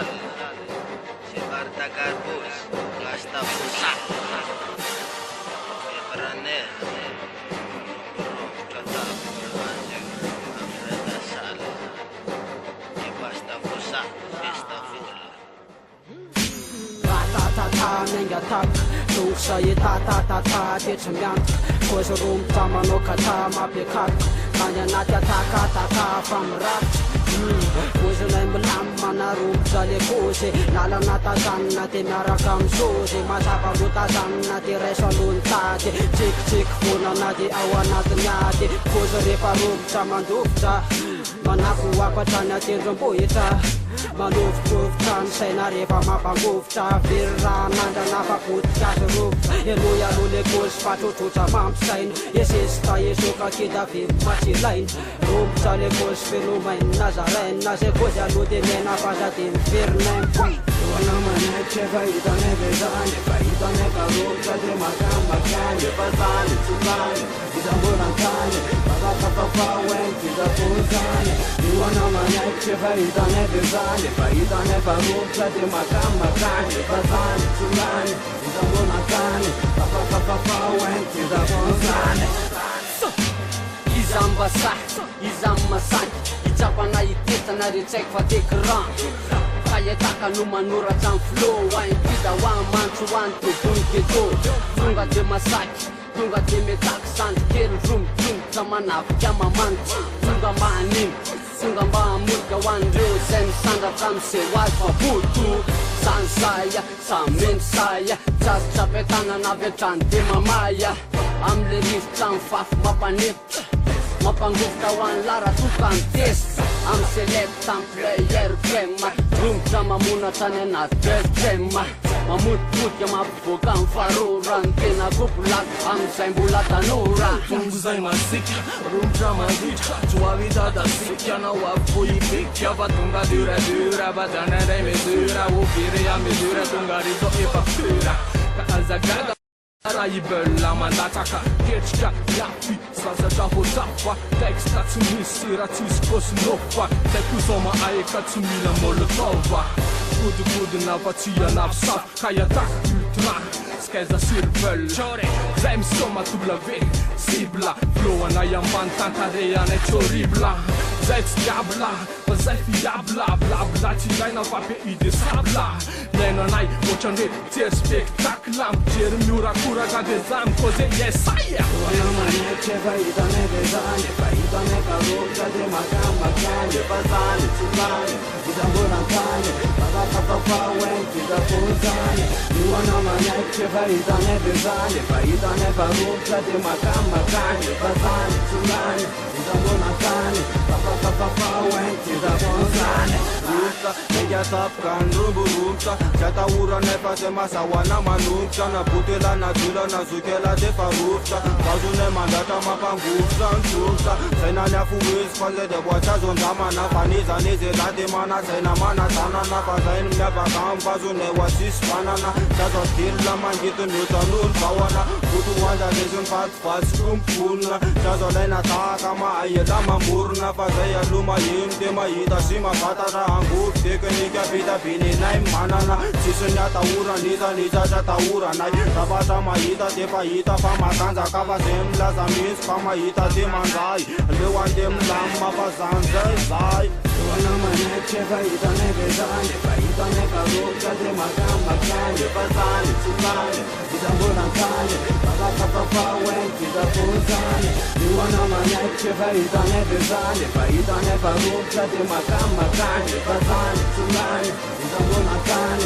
natural, si Marta Garbus, Gasta Fusa, Ebranel, Kata Anjing, Amreda Sal, Basta Fusa, Basta Fula. Ta menga tak, Lusa i ta, det som jant, Kosa rum taman och kata mapikat, Kanya natya ta fram rap. Kosa nej melam mana rum sale kose, Nala nata sanna te marakam sose, Masapa buta sanna te resolun tate, Cik funa nati awanat nyate, Kosa repa rum taman dufta, Manaku wakatanya tindrom poeta. Maluftan saina rehefa mampangovotra Veranandra nafapotika sy rovitra Eloha alole kosy fatrotrotra mampisaina Esesita esoka kida ve matsilaina Romotra le kosy felomaina nazaraina Zay kosy aloha de mena faza de miverinaina Oana manaikitra efa hitana vezany Efa hitana ka rovitra de makamakany Efa zany tsolany Izambola antany Fafafafaweny fizafozany Oana manaikitra efa hitana vezany Efa hitana efa rovitra de makamakany Efa zany tsolany Izambola antany Fafafafaweny fizafozany Izam masaky Ijapana itetana retsaiky fa t'écran Fayetaka no manoratra am flow Aimpida ho am mantso ho any toboniketo Tonga de masaky Tonga de metaky sandrikely Romotongotra manavika mamanitra Tonga mba hanimo Tonga mba hamorika ho an'ireo Zay misandratra am'izay ho azy fa poto Zany saya, sameny saya Tsazotrapetana navy hatrany de mamaya Am'le rivotra mifafy mampanefitra Mampangovotra ho any lara toka mitesitra Am seleb tamplayer crema Romotra mamonatra any anaty crema Mamotipotika mampivoaka mifarora Ny tena kopolaka am'izay mbola tanora Tongo zay masika, romotra mandritra Joavitata sika, anao avy poipika Fa tonga duradura, badana indray mesura Oviry a mesura, tonga rito efa fura Ka azagaga raha ibela mandatsaka Ketrika iafy, sasatra voatrafa Texta tsy misy raha tsisy kosinofa Zay kozoma aeka tsy mila molotova Godigodina fa tsy anavy safy Ka iataka ultra, skaiza sirvel Zay misoma W, cible Floanay ambany tantarehanay tsy horrible Zay tsy diabla, fa zay fiabla Blabla tsy ilaina fa be ide sabla Iaino anay, ohatran're jery spectacle Mijery miorakoraka de zany koze yesaya Oana manaikitra efa hitanay vezany Efa hitanay ka rovitra de makamakany Efa zany tsolany Izambola antany Fafafafaweny fizafozany Oana manaikitra efa hitanay vezany Efa hitanay ka rovitra de makamakany Efa zany tsolany Izambola antany Fafafafaweny fizafozany Rovitra, menga tapoka ny romborovitra Tsy atahoranay fa zay mazahoana manombotra Na botela na dola na zokela de fa rovitra Vazonay mandatra mampangovotra ny rovitra Zay nany afo ezy fa zay de boatsy azo andamana Fa nizanizy la de manasaina manazanana Fa zay ny miavaka amy vazonay ho asisy fanana Tsy azo adelona mangety miotan'olo vahona Voto hoanja lezy ny fatifatsy komponina Tsy azo alaina tahaka mahay ela mamorona Fa zay aloha maheno de mahita sy mavatatra Angovo teknika vita binenay manana Tsisy ny atahoraniza atahoranay Zavatra mahita de fa hita fa matanjaka Fa zay milaza mihitsy fa mahita de manjay Leo ande milamina fa zany zay Oana manaikitra efa hitanay vezany Efa hitanay ka rovitra de makamakany Efa zany tsolany Izambola antany Fafafafaweny fizafozany Oana manaikitra efa hitanay vezany Efa hitanay ka rovitra de makamakany Efa zany tsolany Izambola antany